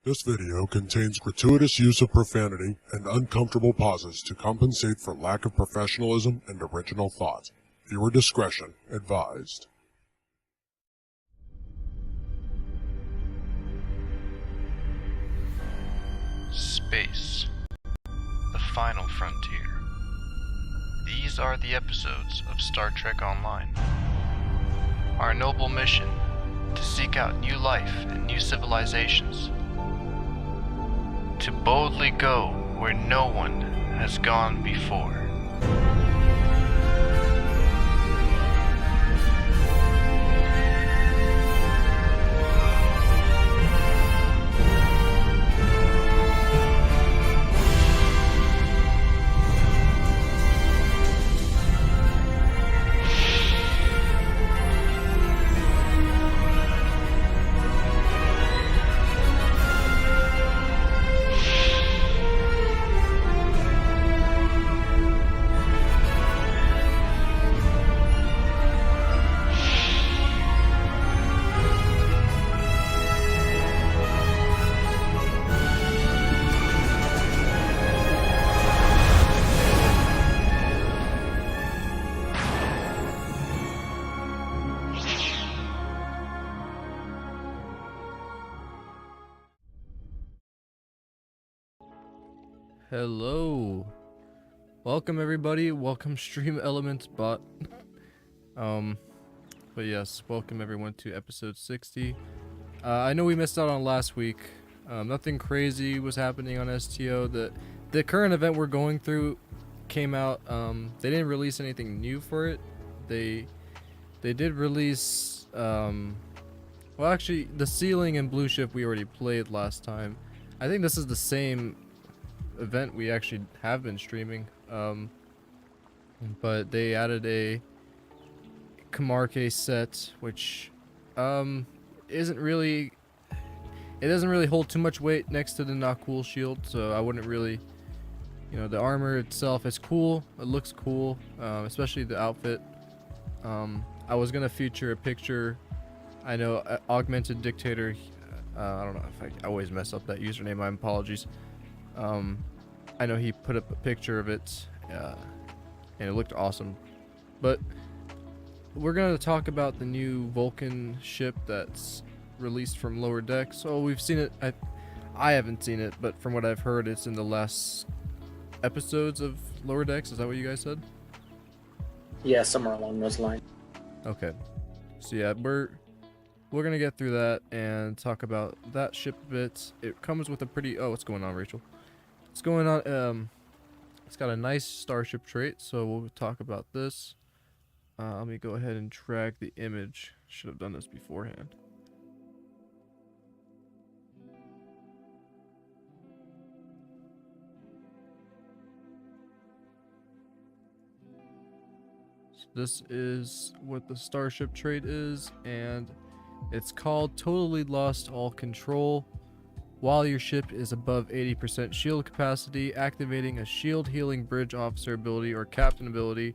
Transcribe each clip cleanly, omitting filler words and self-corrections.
This video contains gratuitous use of profanity and uncomfortable pauses to compensate for lack of professionalism and original thought. Viewer discretion advised. Space, the final frontier. These are the episodes of Star Trek Online. Our noble mission, to seek out new life and new civilizations. To boldly go where no one has gone before. Hello, welcome everybody. Welcome Stream Elements bot. But yes, welcome everyone to episode 60. I know we missed out on last week. Nothing crazy was happening on STO. The current event we're going through came out. They didn't release anything new for it. They did release well, actually the ceiling and blue ship we already played last time. I think this is the same event we actually have been streaming, but they added a Kamarke set, which isn't really, it doesn't really hold too much weight next to the not cool shield, so I wouldn't really, you know, the armor itself is cool, it looks cool, especially the outfit. I was gonna feature a picture. I know Augmented Dictator, I don't know if I always mess up that username, my apologies. I know he put up a picture of it, and it looked awesome. But we're going to talk about the new Vulcan ship that's released from Lower Decks. So we've seen it. I haven't seen it, but from what I've heard, it's in the last episodes of Lower Decks. Is that what you guys said? Yeah, somewhere along those lines. Okay. So yeah, we're gonna get through that and talk about that ship a bit. It comes with a pretty. Oh, what's going on, Rachel? What's going on? It's got a nice starship trait, so we'll talk about this. Let me go ahead and drag the image. Should have done this beforehand. So this is what the starship trait is, and it's called Totally Lost All Control. While your ship is above 80% shield capacity, activating a shield healing bridge officer ability or captain ability,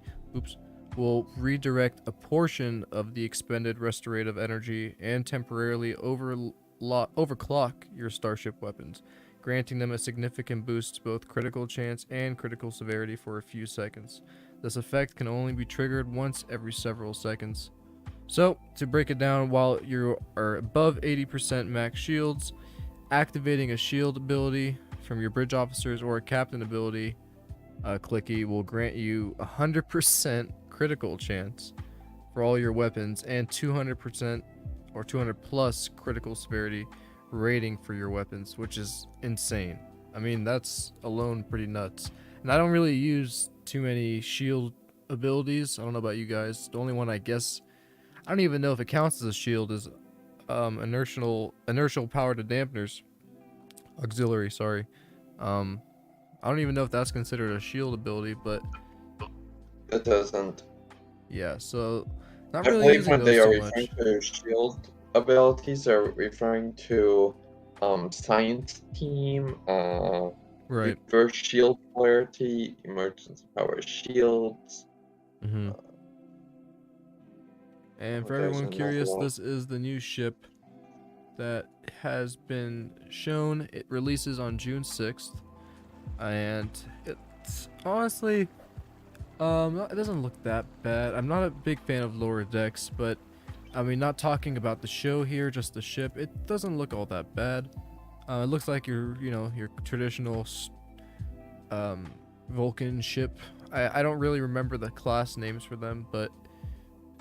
will redirect a portion of the expended restorative energy and temporarily overclock your starship weapons, granting them a significant boost to both critical chance and critical severity for a few seconds. This effect can only be triggered once every several seconds. So, to break it down, while you are above 80% max shields, activating a shield ability from your bridge officers or a captain ability clicky will grant you 100% critical chance for all your weapons and 200% or 200 plus critical severity rating for your weapons, which is insane. I mean, that's alone pretty nuts. And I don't really use too many shield abilities. I don't know about you guys. The only one I guess, I don't even know if it counts as a shield, is inertial power to dampeners, auxiliary, sorry. I don't even know if that's considered a shield ability, but it doesn't. Yeah, so not I really believe using when they those are so much. referring to shield abilities, they're referring to science team, Right. reverse shield polarity, emergency power shields. And for there's everyone another curious, one. this is the new ship. that has been shown. It releases on June 6th, and it's honestly, it doesn't look that bad. I'm not a big fan of lower decks, but I mean, not talking about the show here, just the ship, it doesn't look all that bad. It looks like your traditional Vulcan ship. I don't really remember the class names for them, but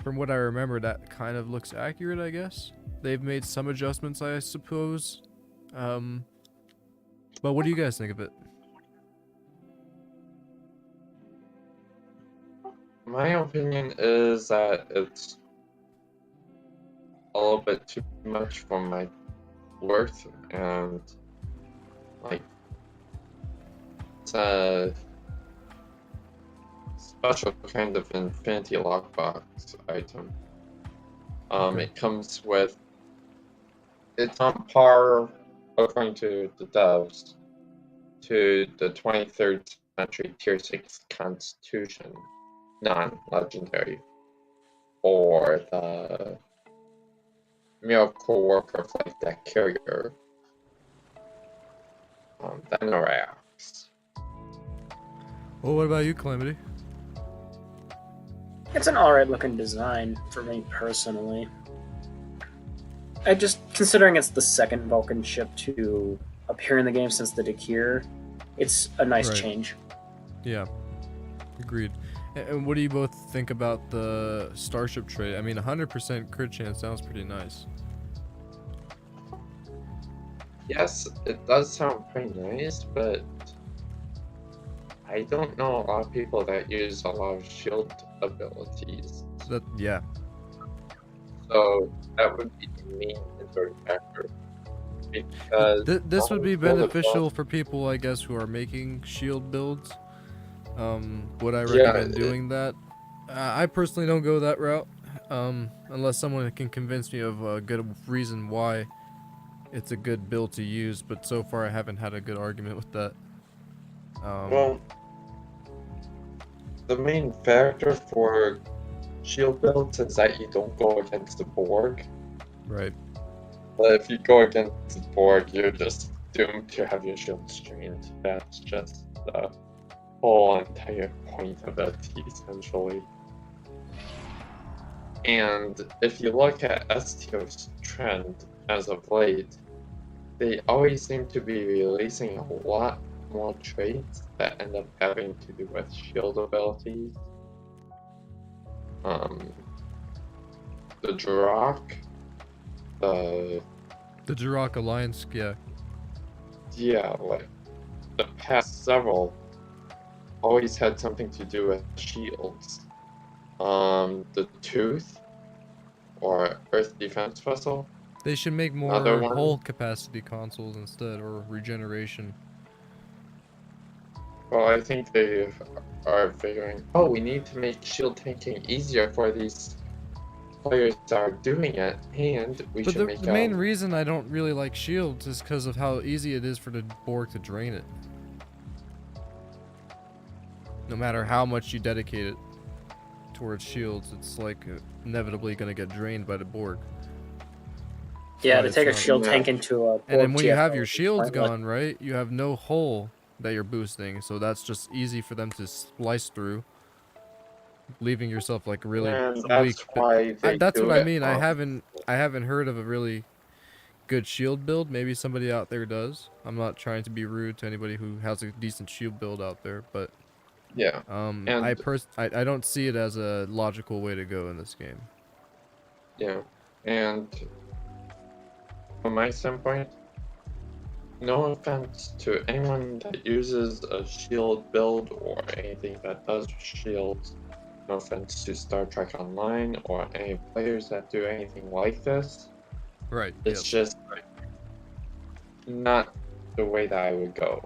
from what I remember, that kind of looks accurate, I guess. They've made some adjustments, I suppose. But what do you guys think of it? My opinion is that it's a little bit too much for my worth, and like it's a special kind of infinity lockbox item. It comes with, it's on par, according to the devs, to the 23rd century tier 6 constitution, non-legendary, or the miracle worker flight deck carrier, the Norax. Well, what about you, Calamity? It's an alright looking design for me personally. I just, considering it's the second Vulcan ship to appear in the game since the Dakir, it's a nice Right. change. Yeah, agreed. And what do you both think about the starship trait? I mean, 100% crit chance sounds pretty nice. Yes, it does sound pretty nice, but I don't know a lot of people that use a lot of shield abilities. Yeah. So that would be the main hindering factor. Because This would be all the beneficial for people, I guess, who are making shield builds. Would I Yeah, recommend doing that? I personally don't go that route, unless someone can convince me of a good reason why it's a good build to use. But so far, I haven't had a good argument with that. Well, the main factor for shield builds is that you don't go against the Borg. Right. But if you go against the Borg, you're just doomed to have your shield strained. That's just the whole entire point of it, essentially. And if you look at STO's trend as of late, they always seem to be releasing a lot more traits that end up having to do with shield abilities. The Drak, the Jirok Alliance, yeah. like the past several always had something to do with shields. The Tooth, or Earth Defense Vessel. They should make more Another one. hull capacity consoles instead, or regeneration. Well, I think they are figuring, oh, we need to make shield tanking easier for these players that are doing it, and we But should make the main reason I don't really like shields is because of how easy it is for the Borg to drain it. No matter how much you dedicate it towards shields, it's like inevitably going to get drained by the Borg. Yeah, Right, to take a so- shield Yeah. tank into a. And then when you have your TFO, shields pointless. gone, right, you have no hull that you're boosting, so that's just easy for them to slice through, leaving yourself like really and weak. that's But why they that's do what I it mean. I on- haven't heard of a really good shield build. Maybe somebody out there does. I'm not trying to be rude to anybody who has a decent shield build out there, but Yeah, I And- don't see it as a logical way to go in this game. yeah, and from my standpoint, no offense to anyone that uses a shield build or anything that does shields. No offense to Star Trek Online or any players that do anything like this. Right. It's just not the way that I would go.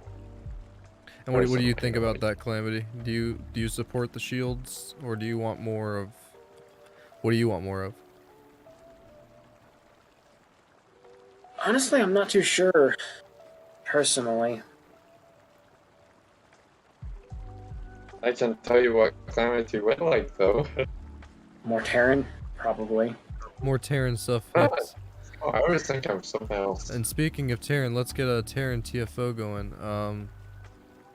And what do you personally, think about like- that, Calamity? Do you support the shields, or do you want more of? What do you want more of? Honestly, I'm not too sure. Personally, I can tell you what Calamity would like though. more Terran, probably. More Terran stuff. Ah, Makes, Oh, I always think of something else. And speaking of Terran, let's get a Terran TFO going.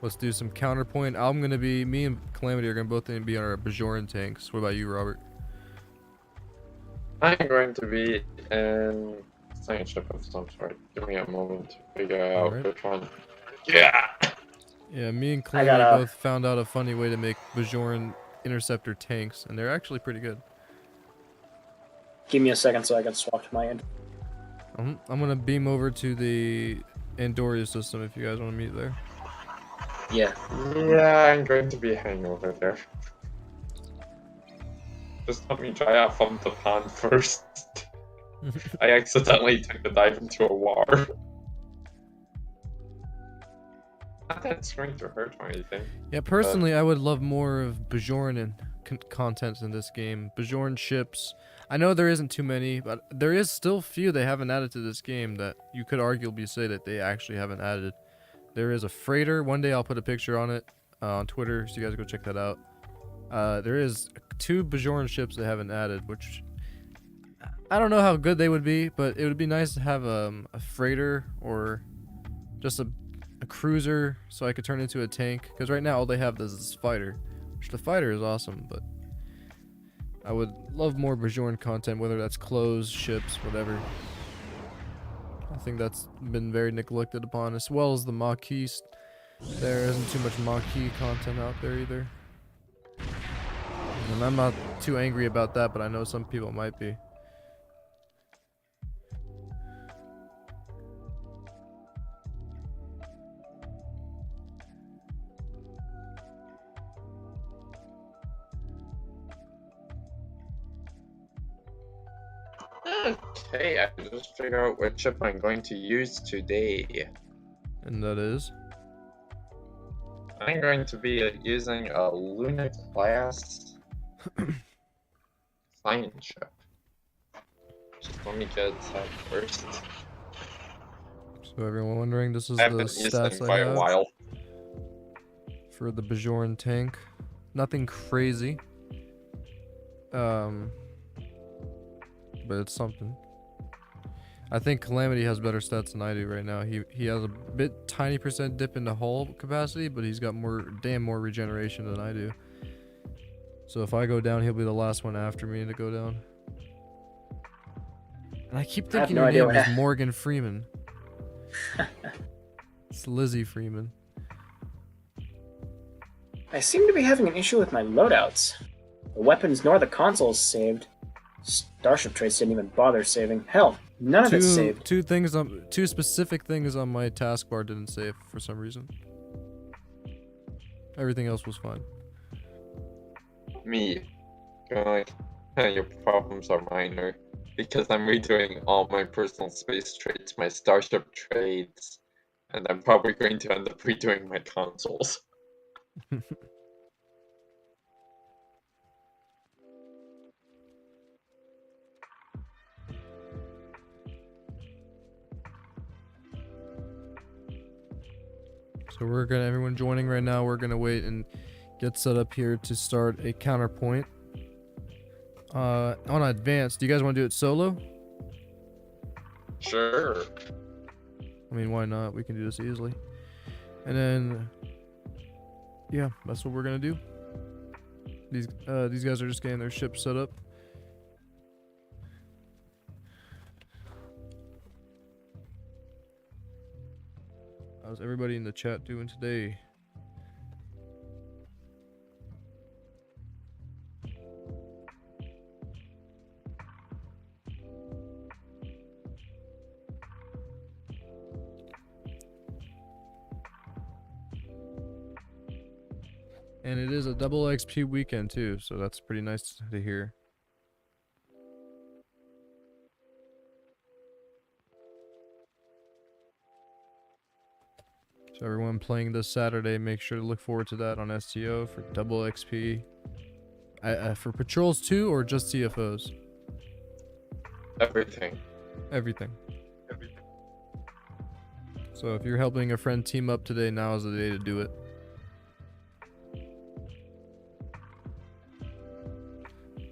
Let's do some counterpoint. Me and Calamity are both gonna be on our Bajoran tanks. What about you, Robert? I'm going to be in science ship of some sort. Give me a moment to figure out Alright. which one. Yeah! Yeah, me and I Calamity gotta- both found out a funny way to make Bajoran interceptor tanks, and they're actually pretty good. Give me a second so I can swap to my end. I'm gonna beam over to the Andoria system if you guys want to meet there. Yeah. Yeah, I'm going to be hanging over there. Just let me try out from the pond first. I accidentally took the dive into a water. Not that it's going to hurt or anything. Yeah, personally, I would love more of Bajoran and content in this game. Bajoran ships. I know there isn't too many, but there is still few they haven't added to this game that you could arguably say that they actually haven't added. There is a freighter. One day I'll put a picture on it on Twitter, so you guys go check that out. There is 2 Bajoran ships they haven't added, which I don't know how good they would be, but it would be nice to have a freighter or just a cruiser so I could turn into a tank. Because right now all they have is this fighter, which the fighter is awesome, but I would love more Bajoran content, whether that's clothes, ships, whatever. I think that's been very neglected upon, as well as the Maquis. There isn't too much Maquis content out there either. And I'm not too angry about that, but I know some people might be. Okay, I just figured out which ship I'm going to use today. And that is? I'm going to be using a Luna class science ship. Just let me get that first. So everyone wondering, this is I the haven't used it in stats I quite a have while. for the Bajoran tank. Nothing crazy. But it's something. I think Calamity has better stats than I do right now. He has a tiny percent dip in the hull capacity, but he's got more regeneration than I do. So if I go down, he'll be the last one after me to go down. And I keep I have thinking no your idea name what is hap- Morgan Freeman. It's Lizzie Freeman. I seem to be having an issue with my loadouts. The weapons nor the consoles saved. Starship traits didn't even bother saving. Hell, none of it saved. Two specific things on my taskbar didn't save for some reason. Everything else was fine. Me. Going like, your problems are minor. Because I'm redoing all my personal space traits, my starship traits, and I'm probably going to end up redoing my consoles. So everyone joining right now, we're gonna wait and get set up here to start a counterpoint. On advanced, do you guys want to do it solo? Sure. I mean, why not? We can do this easily. And then, yeah, that's what we're gonna do. These guys are just getting their ship set up. How's everybody in the chat doing today? And it is a double XP weekend too, so that's pretty nice to hear. So everyone playing this Saturday, make sure to look forward to that on STO for double XP. For patrols too, or just CFOs? Everything. Everything. So if you're helping a friend team up today, now is the day to do it.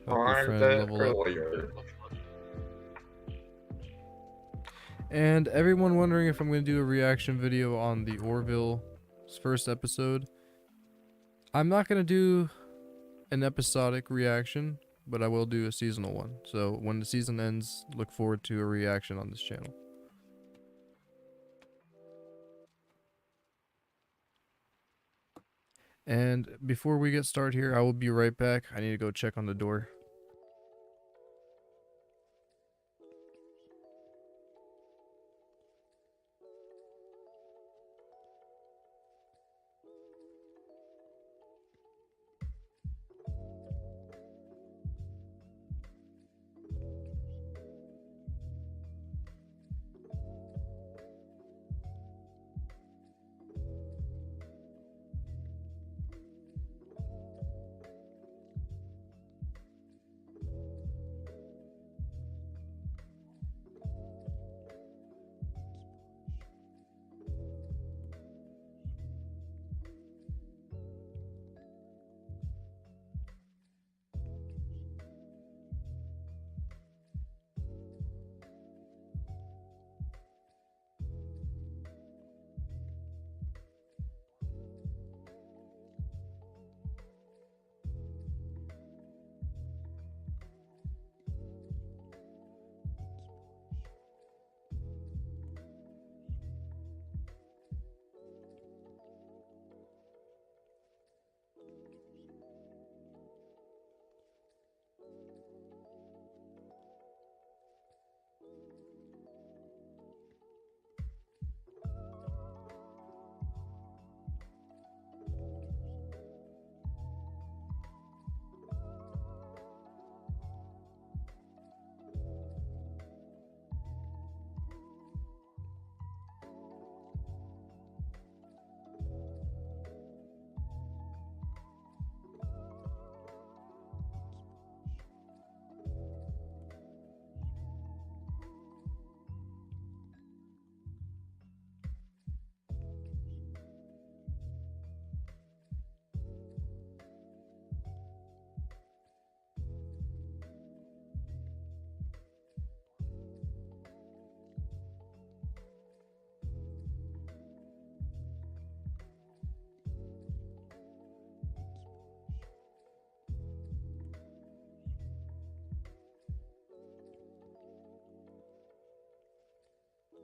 Help your Or friend the level up. earlier. And everyone wondering if I'm going to do a reaction video on the Orville's first episode. I'm not going to do an episodic reaction, but I will do a seasonal one. So when the season ends, look forward to a reaction on this channel. And before we get started here, I will be right back. I need to go check on the door.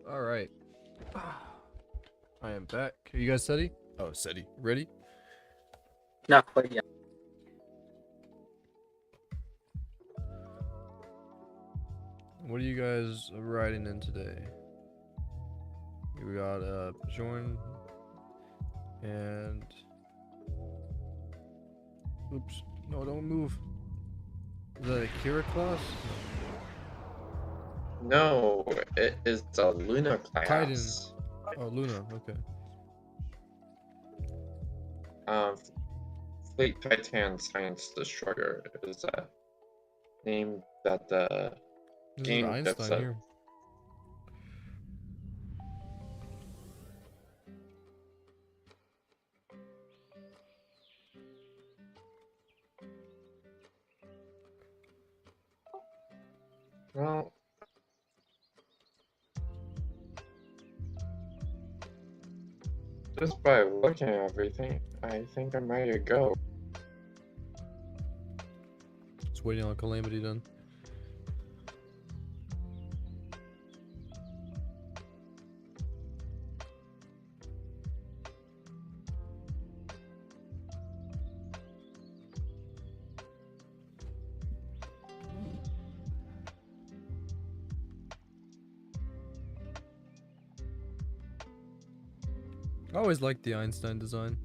Alright. I am back. Are you guys steady? Oh, steady. Ready? Not quite yet. What are you guys riding in today? We got Bjorn and oops, no, don't move. Is that a Kira class? No, it is a Luna class. Kaiden. Oh, Luna, okay. Fleet Titan Science Destroyer is a name that the This game is Einstein that's here. well, just by looking at everything, I think I'm ready to go. Just waiting on Calamity then. I always liked the Einstein design.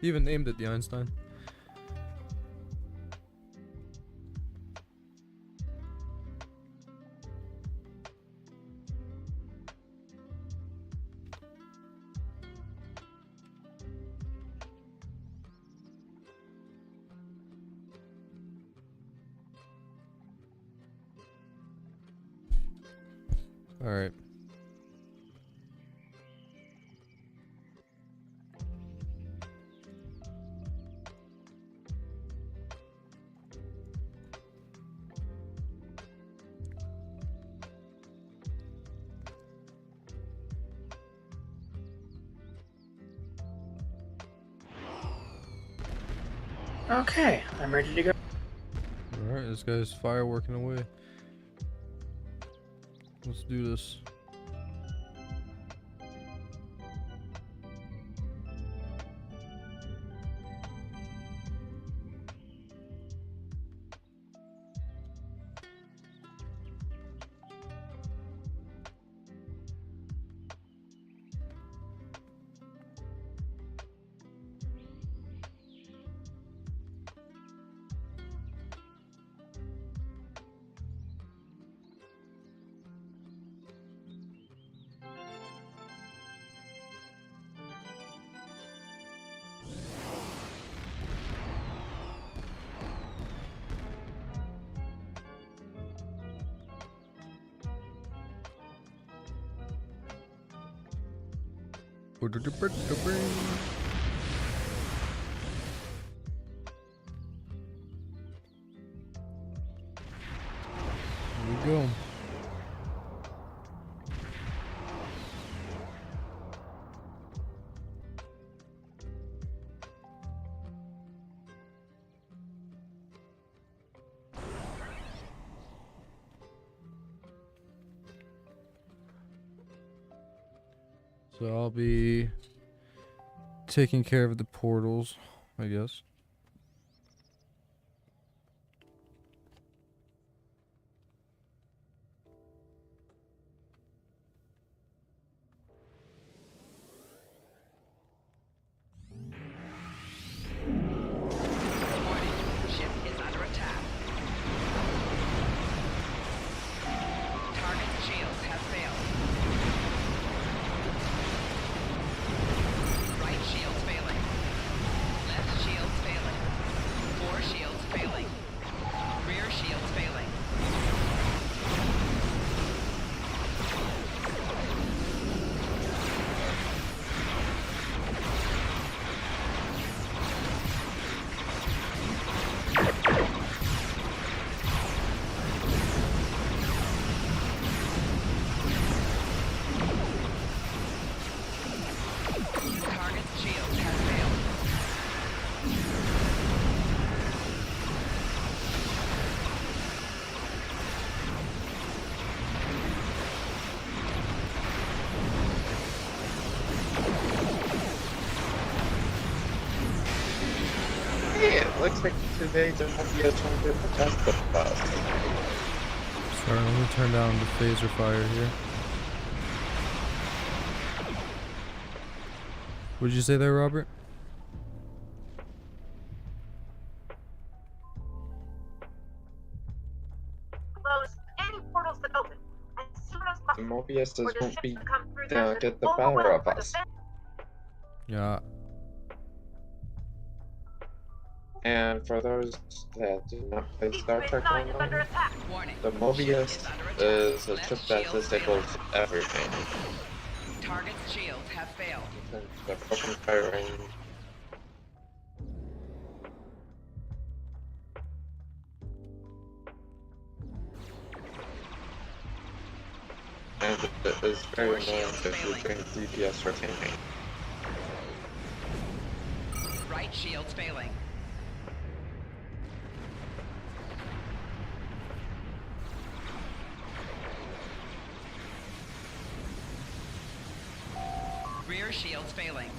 He even named it the Einstein. All right. Okay, I'm ready to go. Alright, this guy's fireworking away. Let's do this. Here we go. So I'll be taking care of the portals, I guess. Ship is under attack. Target shields have failed. Right shields failing. Left shields failing. Fore shields failing. Rear shields failing. Target shields have failed. Hey, it looks like today there might be a chance to protest the bus. Sorry, let me turn down the phaser fire here. What did you say there, Robert? Close any portals that open as soon as The possible. Mobiuses for the won't ships be to come through there them to get the overwhelm better of the us. defense. Yeah. And for those that do not play Deep Star Space Trek Nine is under Online, attack. Warning. the Ship Mobius is under attack. is a Left chip that shield disables failing. everything. Target's shields have failed. Since the broken firing and it is very Four annoying shields if you failing. train DPS for tanking. Right shields failing. Rear shields failing.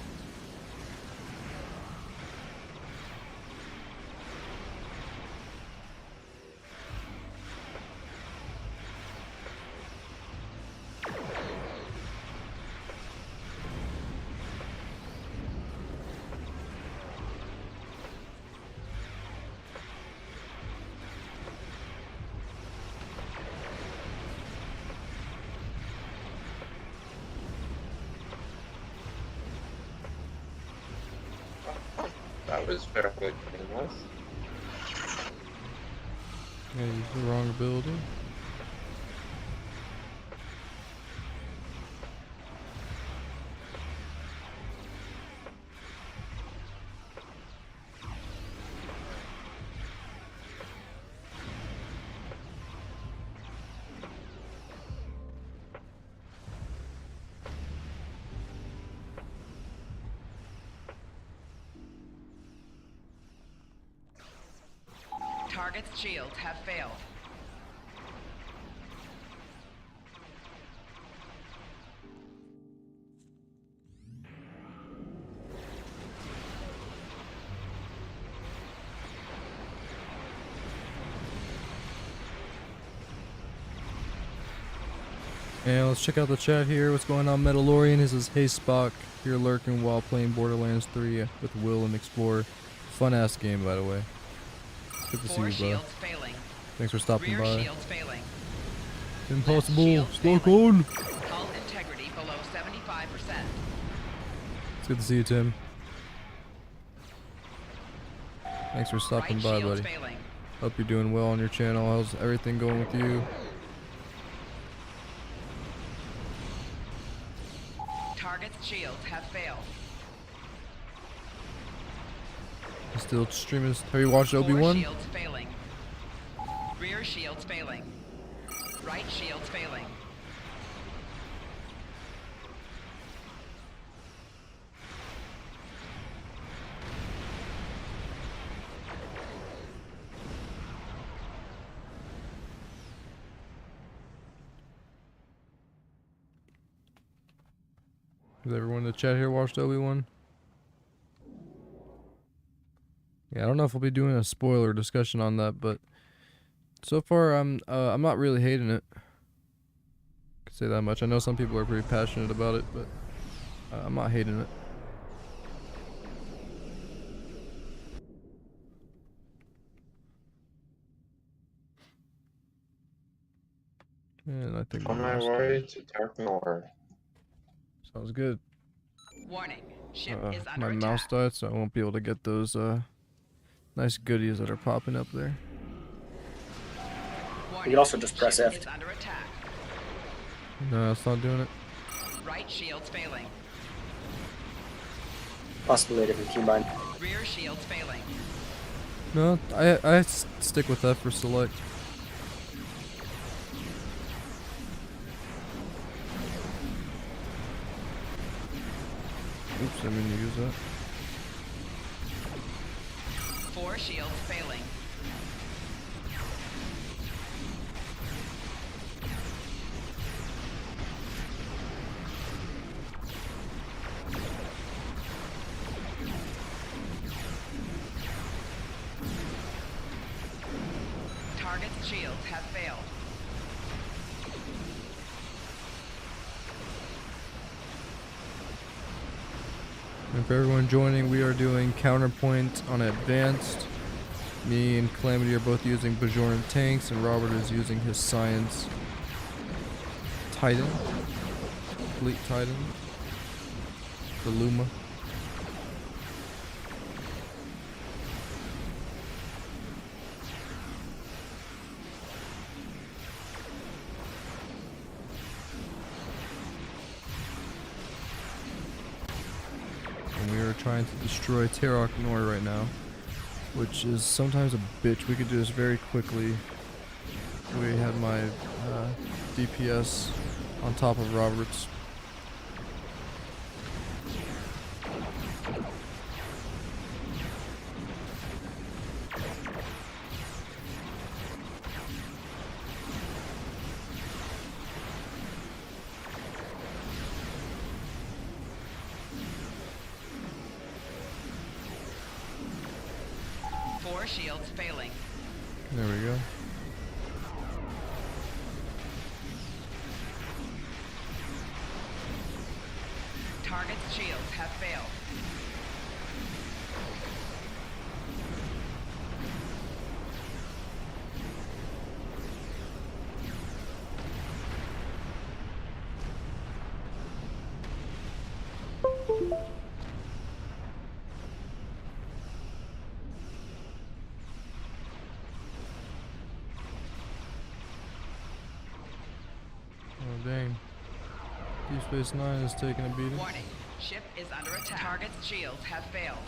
That was fairly painless. I used the wrong ability. Target's shields have failed. And let's check out the chat here. What's going on, Metalorian? This is Hey Spock. Here lurking while playing Borderlands 3 with Will and Explorer. Fun ass game, by the way. Good to see Four you, bro. shields failing. Thanks for stopping Rear by. shields failing. Impossible. shields Stock failing. on. Hull integrity below 75%. It's good to see you, Tim. Thanks for stopping Right by, shields buddy. failing. Hope you're doing well on your channel. How's everything going with you? Target's shields have failed. You still streaming? Have you watched Four Obi-Wan? shields failing. Rear shields failing. Right shields failing. Has everyone in the chat here watched Obi-Wan? Yeah, I don't know if we'll be doing a spoiler discussion on that, but so far I'm not really hating it. Could say that much. I know some people are pretty passionate about it, but I'm not hating it. And I think On my way to Dark North. sounds good. Warning. Ship is My under mouse attack. died, so I won't be able to get those nice goodies that are popping up there. Warning. You could also just press Ship F. is under attack. No, it's not doing it. Right shields failing. Possibly a different keybind. Rear shields failing. No, I stick with F for select. Oops, I mean to use that. Four shields failing. Target's shields have failed. And for everyone joining, we are doing counterpoint on advanced. Me and Calamity are both using Bajoran tanks, and Robert is using his Science Titan, Fleet Titan, the Luma. And we are trying to destroy Terok Nor right now, which is sometimes a bitch. We could do this very quickly. We had my DPS on top of Robert's. Four shields failing. There we go. Target's shields have failed. Oh dang. Deep Space Nine is taking a beating. Warning. Ship is under attack. Target's shields have failed.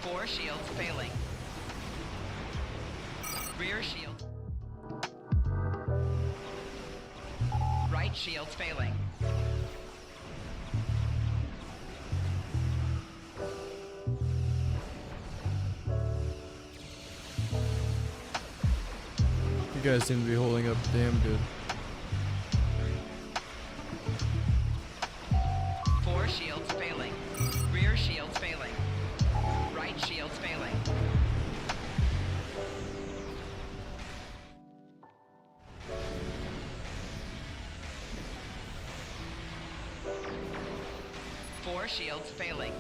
Four shields failing. Rear shield. Right shields failing. guys seem to be holding up damn good. 4 shields failing. Rear shields failing. Right shields failing. Four shields failing.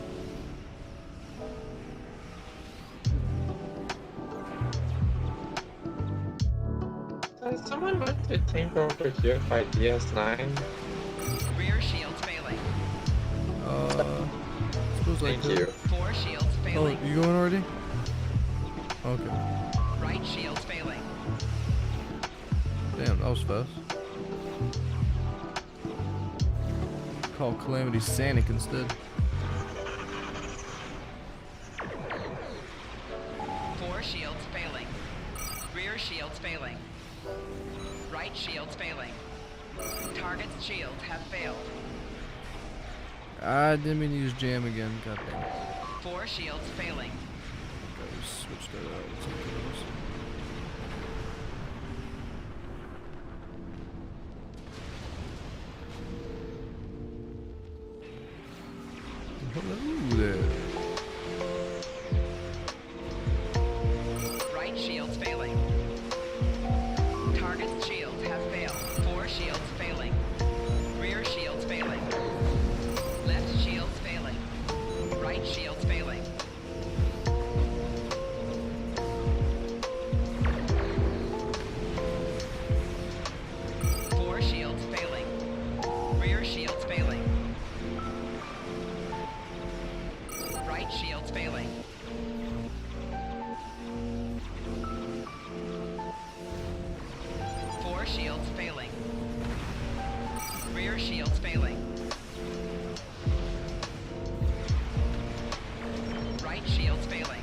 Someone want to think over here by DS9? Rear shields failing. Suppose I Thank could. you. 4 shields Oh, failing. you going already? Okay. Right shields failing. Damn, that was fast. Call Calamity Sanic instead. 4 shields failing. Rear shields failing. Right shields failing. Target's shields have failed. I didn't mean to use jam again. God damn it. 4 shields failing. Gotta switch that out with something else. Hello there. Right shields failing. Target's shields have failed. 4 shields failing. Rear shields failing. Left shields failing. Right shields failing. Four shields failing. Rear shields failing. Right shields failing. Four shields failing. Rear shields failing. Right shields failing.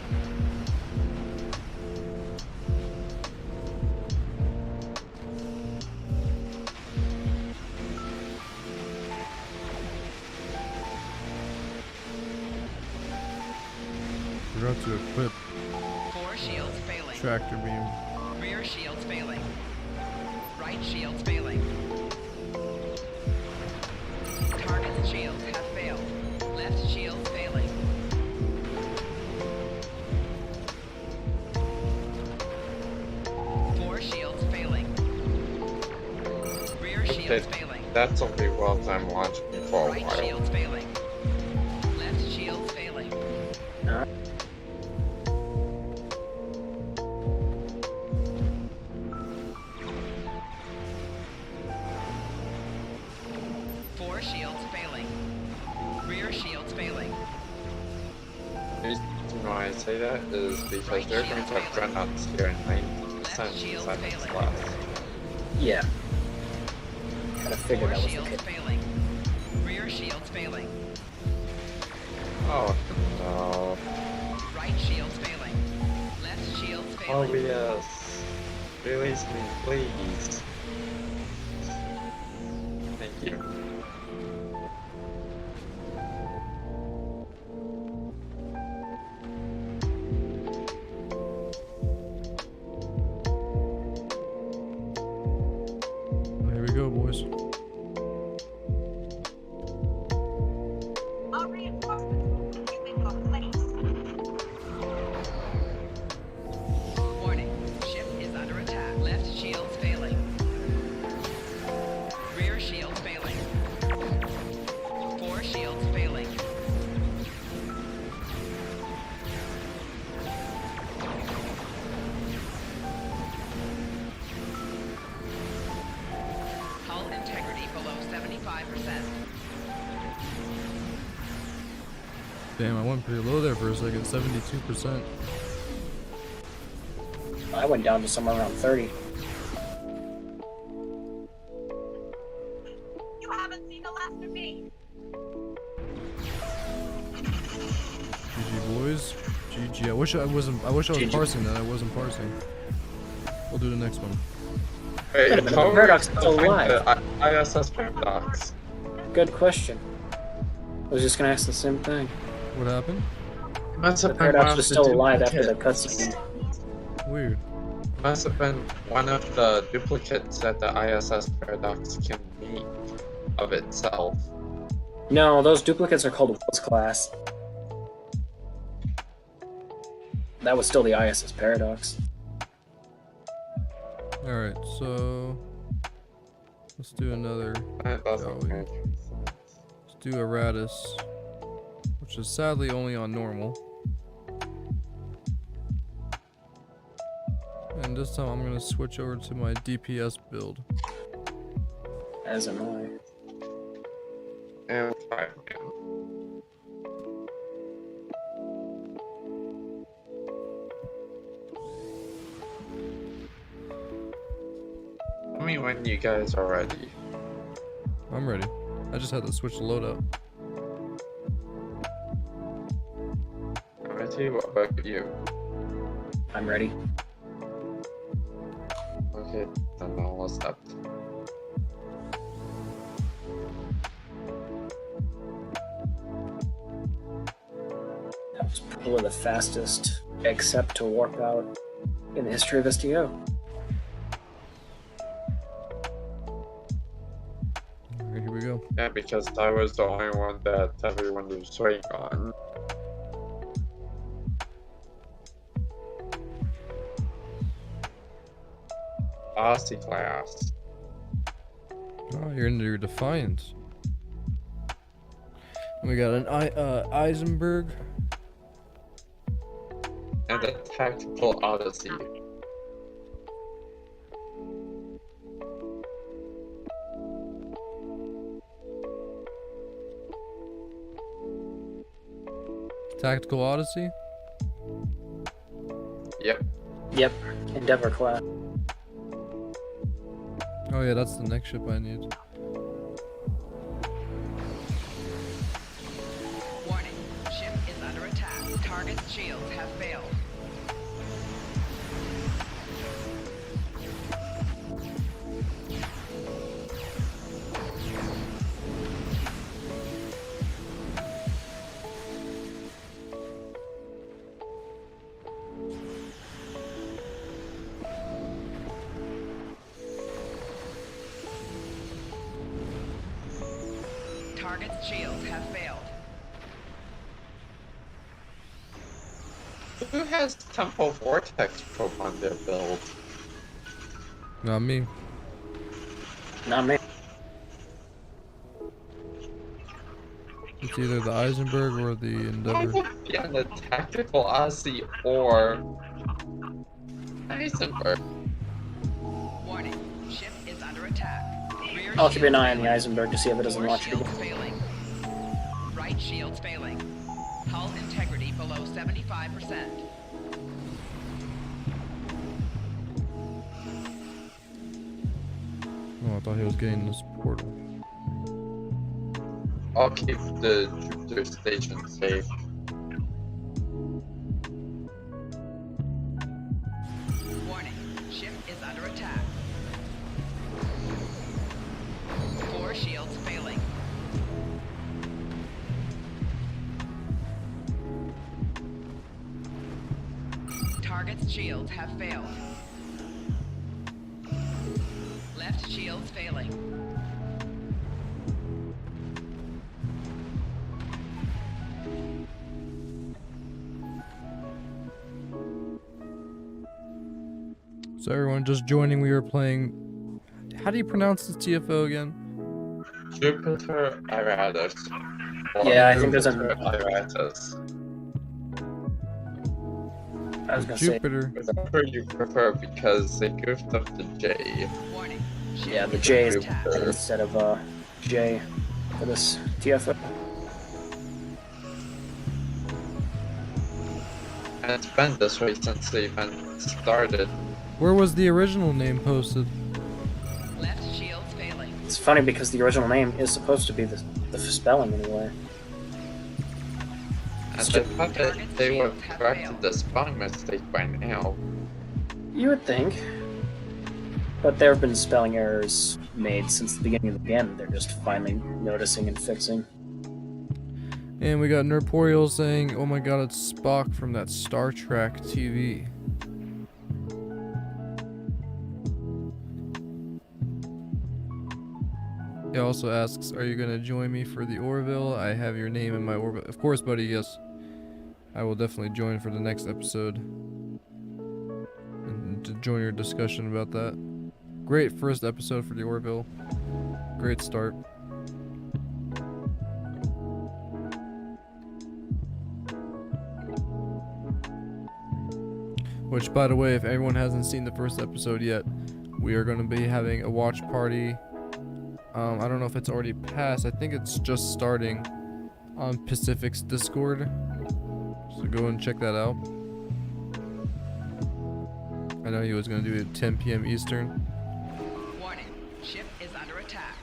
Forgot to equip Four shields failing. tractor beam. Rear shields failing. Right shields failing. Target's shields have failed. Left shields failing. Four shields failing. Rear shields failing. That's only while I'm watching for a Right while. shields failing. Left shields failing. Four shields failing. Rear shields failing. The reason why I say that is because they're going to have dreadnoughts here in 90% seconds left. Yeah. Kinda figured Four that was the shields case. failing. Rear shields failing. Oh no. Right shields failing. Left shields Oh failing. yes. Release me, please. Thank you. Here we go, boys. All reinforcements have been complete. Warning. Ship is under attack. Left shields failing. Rear shields failing. Four shields failing. Hull integrity below 75%. Damn, I went pretty low there for a second. 72%. I went down to somewhere around 30. You haven't seen the last of me. GG, boys. GG. I wish I was GG. parsing that. I wasn't parsing. We'll do the next one. Wait, Wait a minute, how the are we Paradox is gonna still find alive. the ISS Paradox? Good question. I was just gonna ask the same thing. What happened? That's The Paradox was still alive after the cutscene. Weird. Must have been one of the duplicates that the ISS paradox can make of itself. No, those duplicates are called Will's class. That was still the ISS paradox. Alright, so let's do another. That doesn't Shall we? make sense. Let's do Erratus, which is sadly only on normal. And this time I'm gonna switch over to my DPS build. As am I. And 5-man. Tell me when you guys are ready. I'm ready. I just had to switch the loadout. I'm ready. What about you? I'm ready. Okay, then I'll accept. That was probably the fastest accept to warp out in the history of STO. Alright, here we go. Yeah, because I was the only one that everyone was waiting on. Aussie class. Oh, you're into your Defiance. We got an Eisenberg. And a tactical odyssey. Tactical Odyssey. Yep. Yep, Endeavor class. Oh yeah, that's the next ship I need. Warning. Ship is under attack. Target's shields have failed. Target's shields have failed. Who has Temple Vortex Probe on their build? Not me. Not me. It's either the Eisenberg or the I Endeavor. would be on the tactical Odyssey or Eisenberg. Warning. Ship is under attack. Rear I'll keep an shields eye on the failing. Eisenberg to see if it doesn't Fore launch it shields again. failing. Right shields failing. Hull integrity below 75%. Oh, I thought he was getting this portal. I'll keep the Jupiter station safe. Warning. Ship is under attack. Fore shields failing. Target's shields have failed. Left shields failing. So everyone just joining, we were playing. How do you pronounce this TFO again? Jupiter Iratus. Yeah, I think there's Jupiter a. Iratus. I was gonna say. Jupiter. Whatever you prefer, because they goofed up the J. Warning. Ship Yeah, the is J under is attack. instead of J for this TFO. And it's been this way since the event started. Where was the original name posted? Left shields failing. It's funny because the original name is supposed to be the spelling anyway. And I thought that they would have corrected the spelling mistake by now. You would think. But there have been spelling errors made since the beginning of the game. They're just finally noticing and fixing. And we got Nerporial saying, "Oh my God, it's Spock from that Star Trek TV." He also asks, are you going to join me for the Orville? I have your name in my Orville. Of course, buddy, yes. I will definitely join for the next episode. And to join your discussion about that. Great first episode for the Orville. Great start. Which, by the way, if everyone hasn't seen the first episode yet, we are going to be having a watch party. I don't know if it's already passed. I think it's just starting on Pacific's Discord. So go and check that out. I know he was going to do it at 10 p.m. Eastern. Warning, ship is under attack.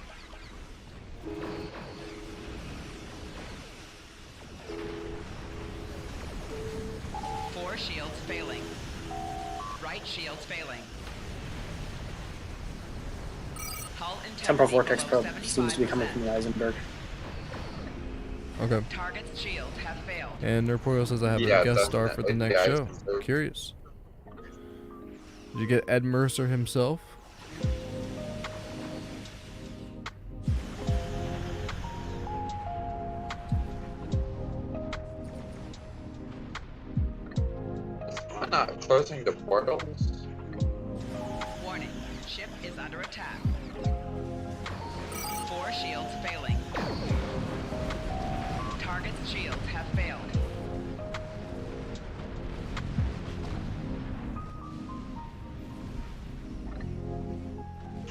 Four shields failing. Right shield's failing. Hull integrity Temporal vortex below probe seems to be coming 75%. from the Eisenberg. Okay. Target's shields have failed. And Nerporio says I have Yeah, a guest star for the definitely. next Yeah, show. it's deserved. Curious. Did you get Ed Mercer himself? Is someone not closing the portals? Warning, ship is under attack. Four shields failing. Target's shields have failed.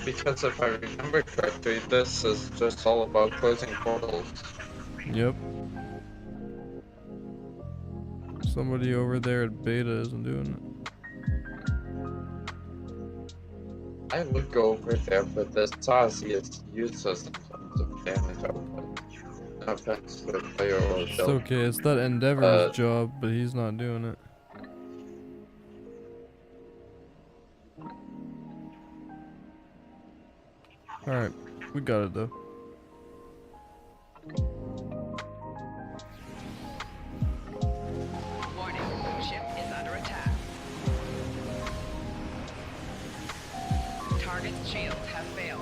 Because if I remember correctly, this is just all about closing portals. Yep. Somebody over there at Beta isn't doing it. I would go over there, but the Sazi is useless in terms of damage output. No offense to the player or It's build. okay, it's that Endeavor's job, but he's not doing it. Alright, we got it though. Warning, ship is under attack. Target's shields have failed.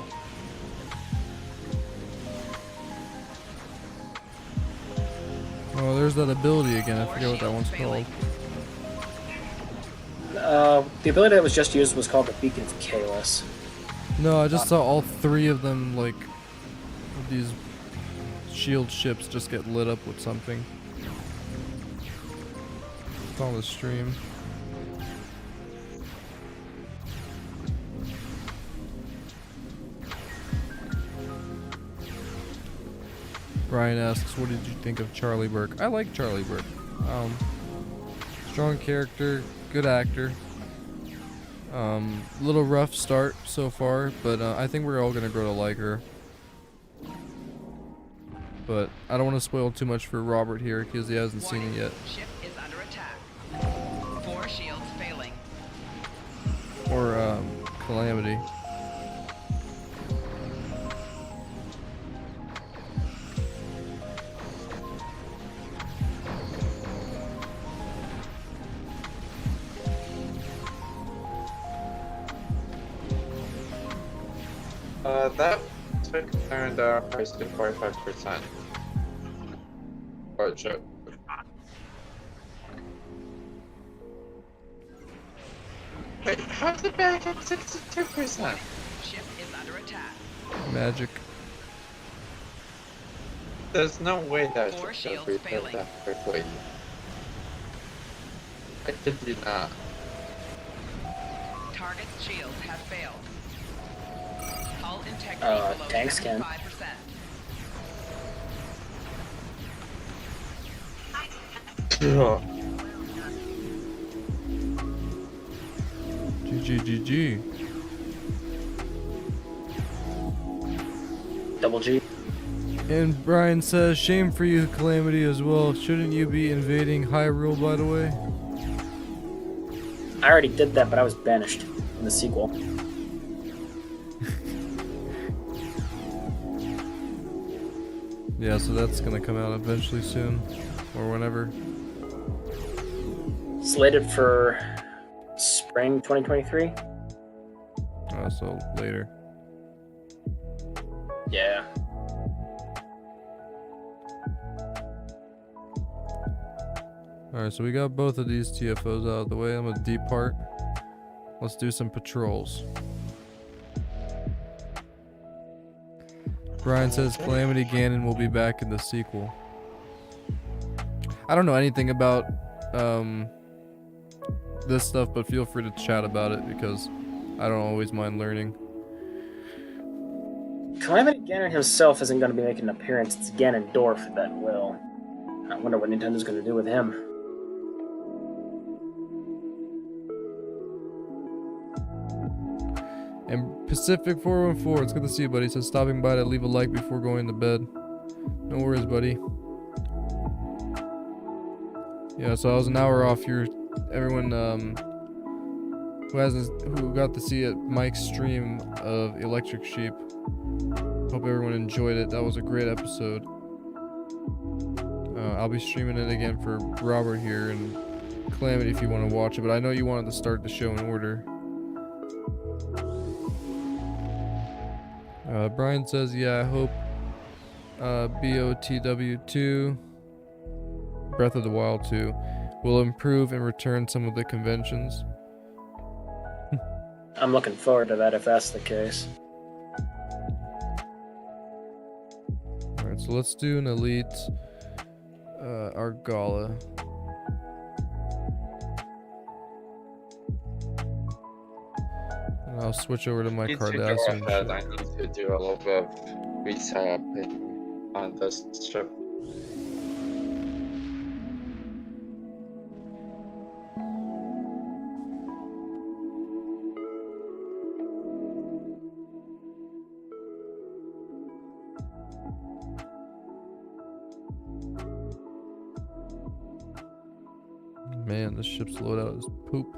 Oh, there's that ability again, I Four forget what that one's shields called. failing. The ability that was just used was called the Beacon of Chaos. No, I just saw all three of them, like, these shield ships just get lit up with something. It's on the stream. Brian asks, what did you think of Charlie Burke? I like Charlie Burke. Strong character, good actor. Little rough start so far, but I think we're all gonna grow to like her. But I don't want to spoil too much for Robert here because he hasn't seen it yet. Ship is under attack. Four shields failing. Or Calamity. That took turned our price to 45%. Or it should. Wait, how's it back at 62%? Ship is under attack. Magic. There's no way that Four should shields repaired failing. that quickly. I kid you not. Target's shields have failed. Hull integrity below tank scan. 75%. Yeah. GG. Double G. And Brian says, shame for you, Calamity, as well. Shouldn't you be invading Hyrule, by the way? I already did that, but I was banished in the sequel. Yeah, so that's gonna come out eventually soon. Or whenever. Slated for spring 2023. So later. Yeah. Alright, so we got both of these TFOs out of the way. I'm gonna depart. Let's do some patrols. Brian says Calamity Ganon will be back in the sequel. I don't know anything about this stuff, but feel free to chat about it because I don't always mind learning. Calamity Ganon himself isn't going to be making an appearance. It's Ganondorf that will. I wonder what Nintendo's going to do with him. And Pacific 414, it's good to see you, buddy. It says stopping by to leave a like before going to bed. No worries, buddy. Yeah, so I was an hour off here. Everyone who got to see it, Mike's stream of Electric Sheep. Hope everyone enjoyed it. That was a great episode. I'll be streaming it again for Robert here and Calamity if you want to watch it, but I know you wanted to start the show in order. Brian says, yeah, I hope BOTW2, Breath of the Wild 2, will improve and return some of the conventions. I'm looking forward to that if that's the case. Alright, so let's do an Elite Argala. And I'll switch over to my Cardassian. I need to do a little bit of resetup on this ship. Man, this ship's loadout is poop.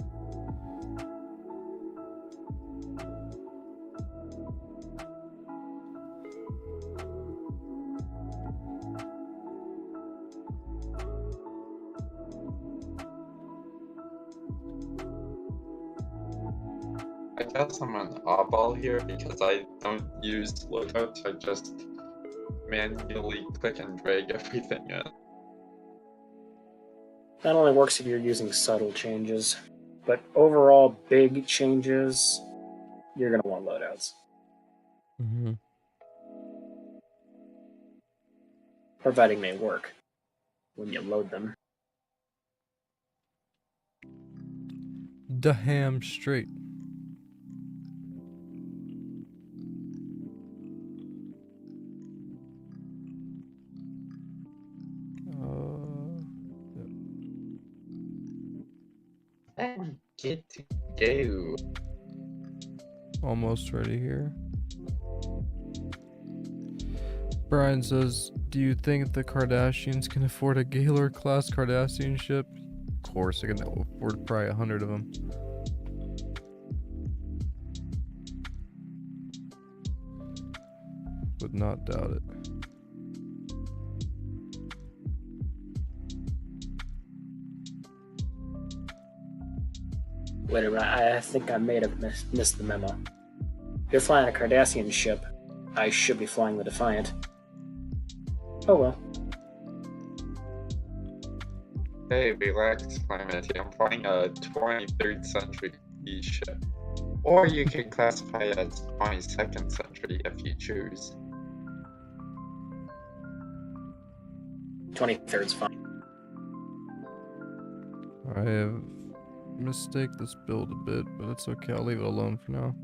I guess I'm an oddball here because I don't use loadouts, I just manually click and drag everything in. That only works if you're using subtle changes, but overall big changes, you're going to want loadouts. Mm-hmm. Providing they work when you load them. Damn straight. And get to go. Almost ready here. Brian says, do you think the Kardashians can afford a Gaylord class Cardassian ship? Of course, they can afford probably 100 of them. Would not doubt it. Wait a minute, I think I may have missed the memo. If you're flying a Cardassian ship, I should be flying the Defiant. Oh well. Hey, relax, Calamity. I'm flying a 23rd century ship. Or you can classify it as 22nd century if you choose. 23rd's fine. I have mistaked this build a bit, but it's okay. I'll leave it alone for now.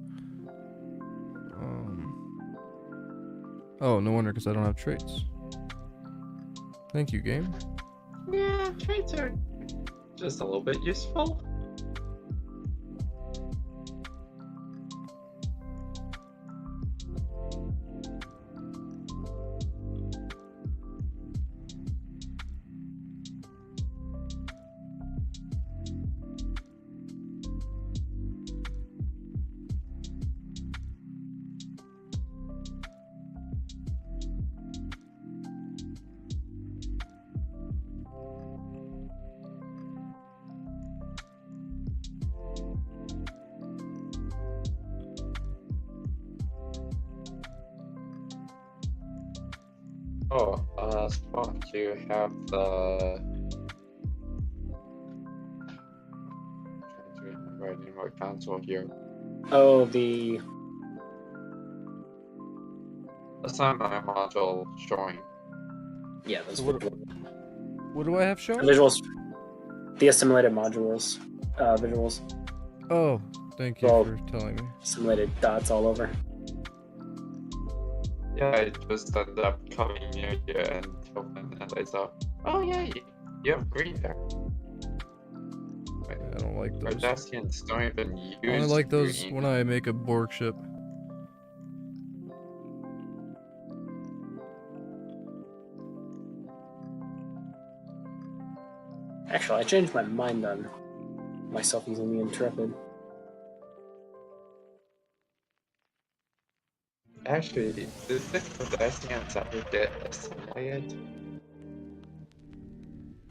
Oh, no wonder, because I don't have traits. Thank you, game. Yeah, traits are just a little bit useful. Spock, you have the. Trying to remember the name of console here. Oh, the Assignment module showing. yeah, those So what- visuals. What do I have shown? Visuals. The assimilated modules, visuals, Oh, thank you Well- for telling me. assimilated dots all over. Yeah, I just ended up coming near you and open, and I saw. Oh yeah, you have green there. I don't like those. Cardassians don't even use. I only like those green. when I make a Borg ship. Actually, I changed my mind on myself using the Intrepid. Actually, did the Cardassians ever get assimilated?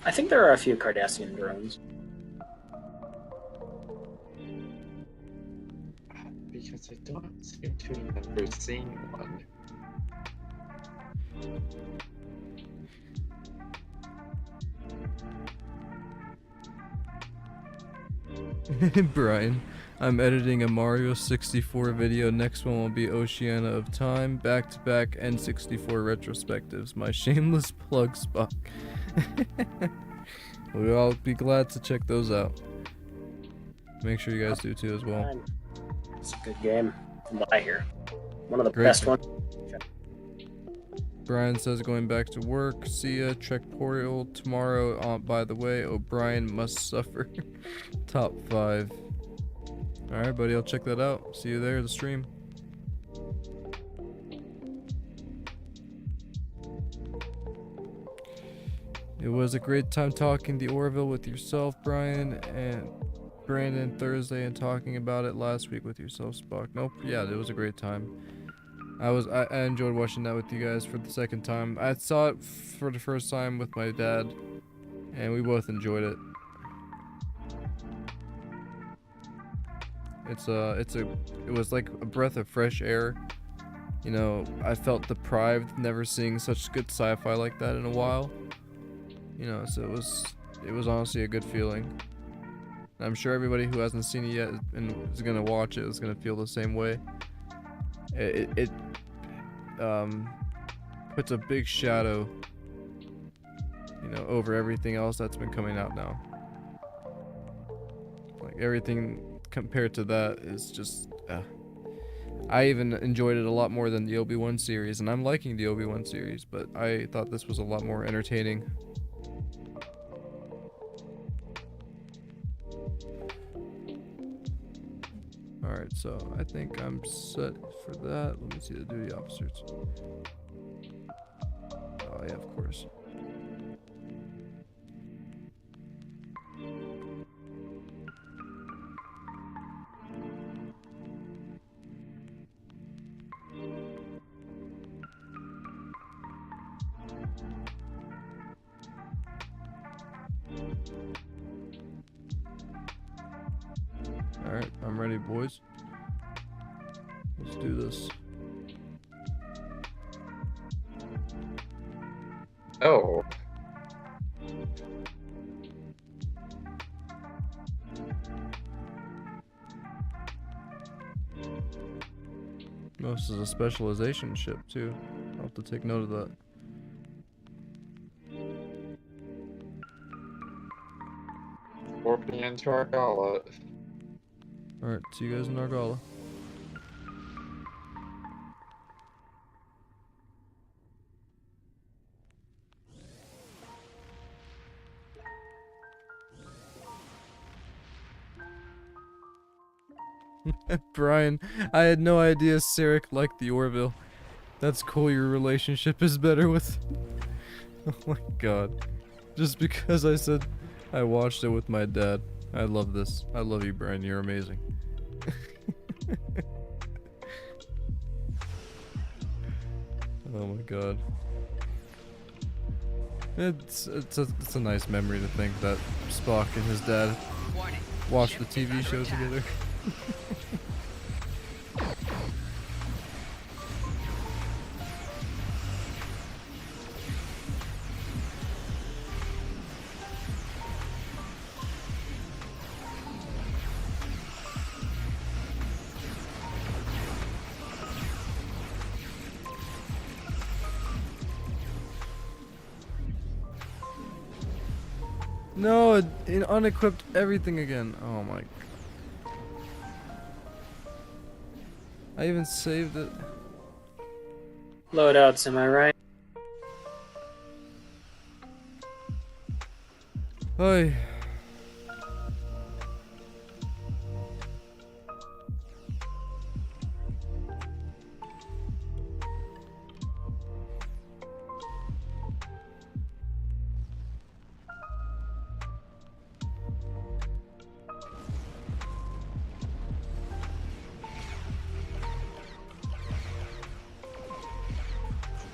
I think there are a few Cardassian drones. Because I don't seem to remember seeing one. Brian, I'm editing a Mario 64 video. Next one will be Oceania of Time, back-to-back N64 retrospectives. My shameless plug, Spock. We'll all be glad to check those out. Make sure you guys do too as well. It's a good game, from what I hear. One of the Great best game. ones. Brian says going back to work. See ya. Check Portal tomorrow. By the way, O'Brien must suffer. Top 5. Alright, buddy. I'll check that out. See you there. The stream. It was a great time talking the Orville with yourself, Brian, and Brandon Thursday, and talking about it last week with yourself, Spock. Nope. Yeah, it was a great time. I enjoyed watching that with you guys for the second time. I saw it for the first time with my dad, and we both enjoyed it. It was like a breath of fresh air. You know, I felt deprived, never seeing such good sci-fi like that in a while. You know, so it was honestly a good feeling. I'm sure everybody who hasn't seen it yet and is gonna watch it is gonna feel the same way. It puts a big shadow, you know, over everything else that's been coming out now. Like everything compared to that is just I even enjoyed it a lot more than the Obi-Wan series, and I'm liking the Obi-Wan series, but I thought this was a lot more entertaining. Alright, so I think I'm set for that. Let me see the duty officers. Oh yeah, of course. Alright, I'm ready, boys. Let's do this. Oh. This is a specialization ship, too. I'll have to take note of that. Warping into our gauntlet. Alright, see you guys in Argala. Brian, I had no idea Sarek liked the Orville. That's cool, your relationship is better with... Oh my god. Just because I said I watched it with my dad. I love this. I love you, Brian. You're amazing. Oh my god. It's a nice memory to think that Spock and his dad Warning. watched the Ship TV is show under attack. together. No, it unequipped everything again. Oh my. I even saved it. Loadouts, am I right? Oi.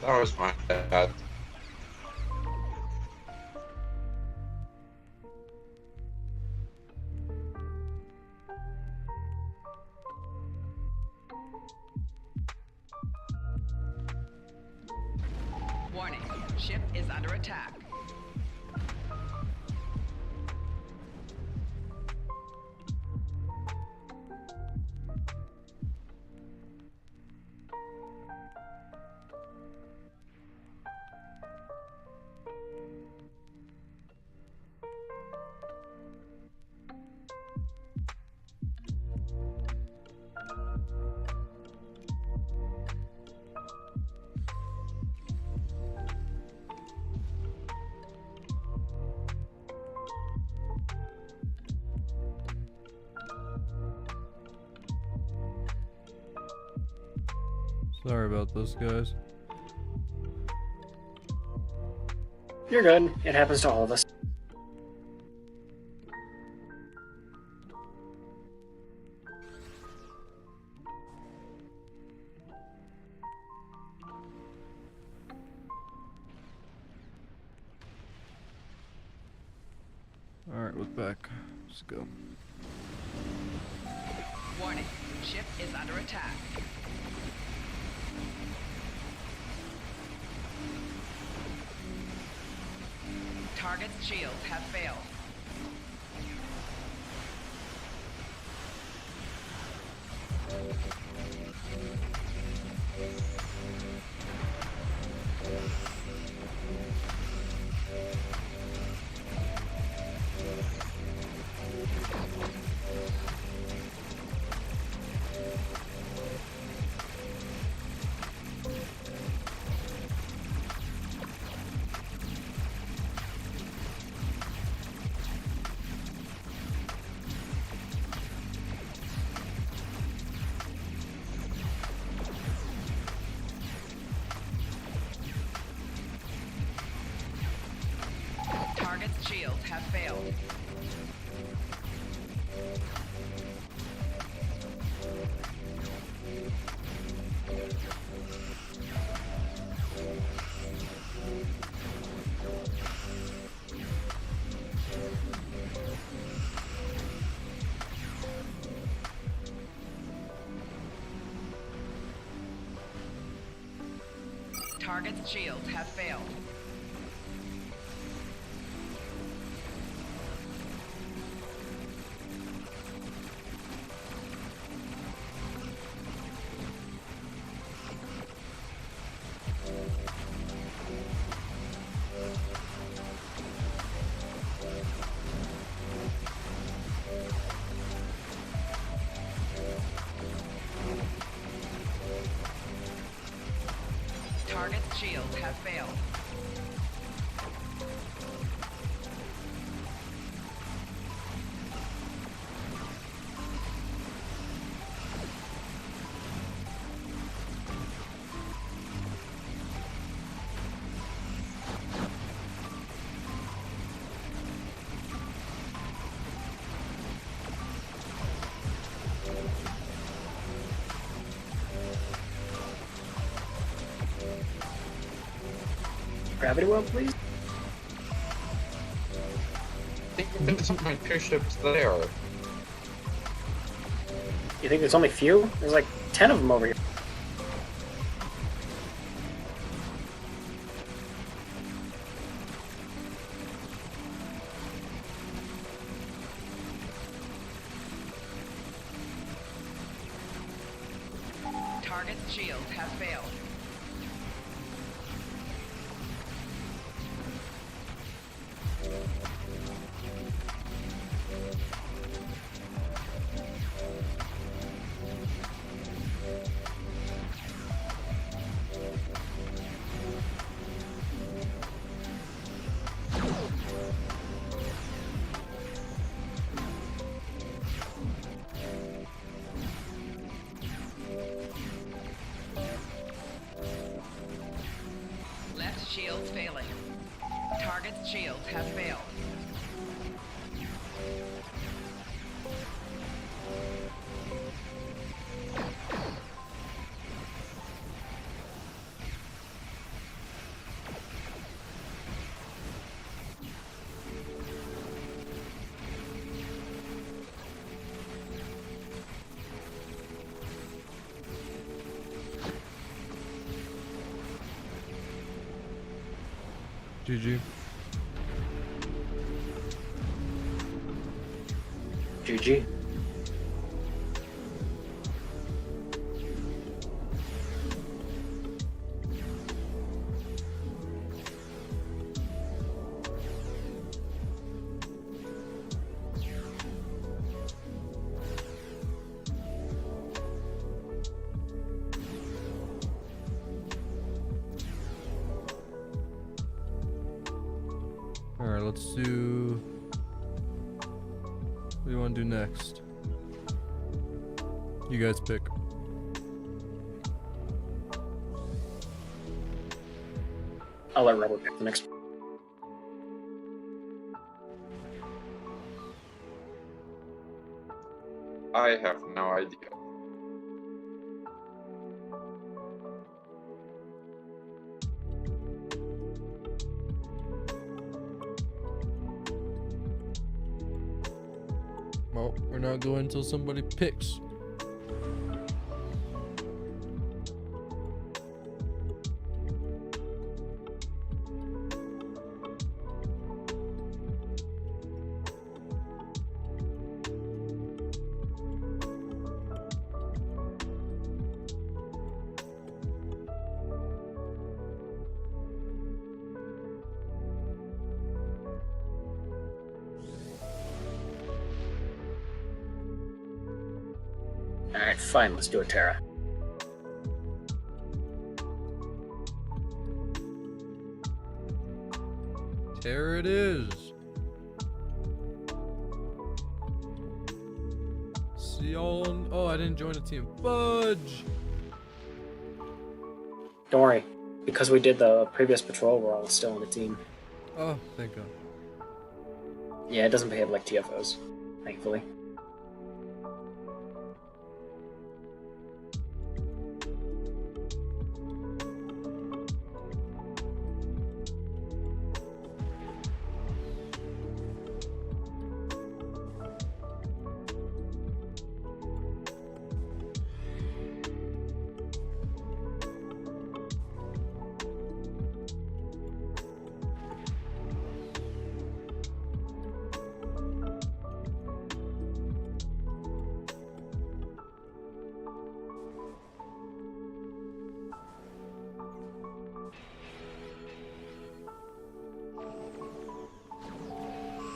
That was my bad. Warning, ship is under attack. Sorry about this, guys. You're good. It happens to all of us. Alright, we're back. Let's go. Warning, ship is under attack. Target's shields have failed. Target's shields have failed. Target's shields have failed. Target's shields have failed. Gravity well, please. I think there's only 2 ships there. You think there's only few? There's like 10 of them over here. Target's shields have failed. shields failing. Target's shields have failed. GG. GG. Alright, let's do... What do you want to do next? You guys pick. I'll let Robert pick the next one. I have no idea. Well, we're not going until somebody picks. Alright, fine, let's do it, Tara. There it is. See y'all on... Oh, I didn't join a team. Fudge! Don't worry, because we did the previous patrol, we're all still on the team. Oh, thank God. Yeah, it doesn't behave like TFOs, thankfully.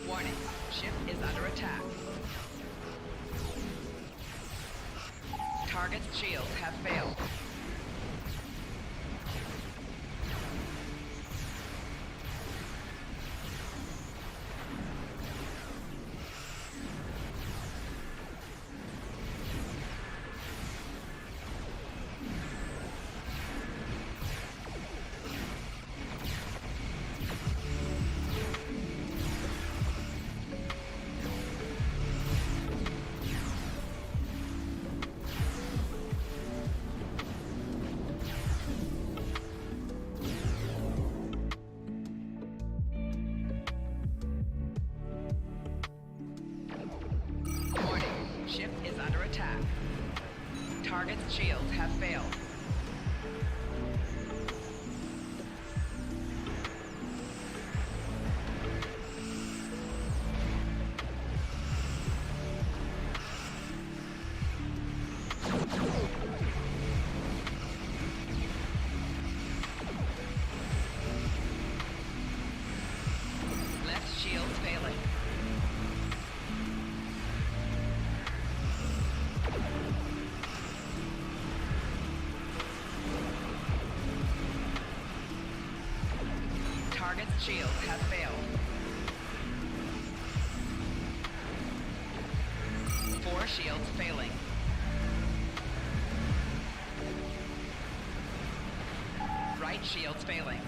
Warning, ship is under attack. Target's shields have failed. Warning, ship is under attack. Target's shields have failed. Left shield failing. Target's shields have failed. 4 shields failing. Right shields failing.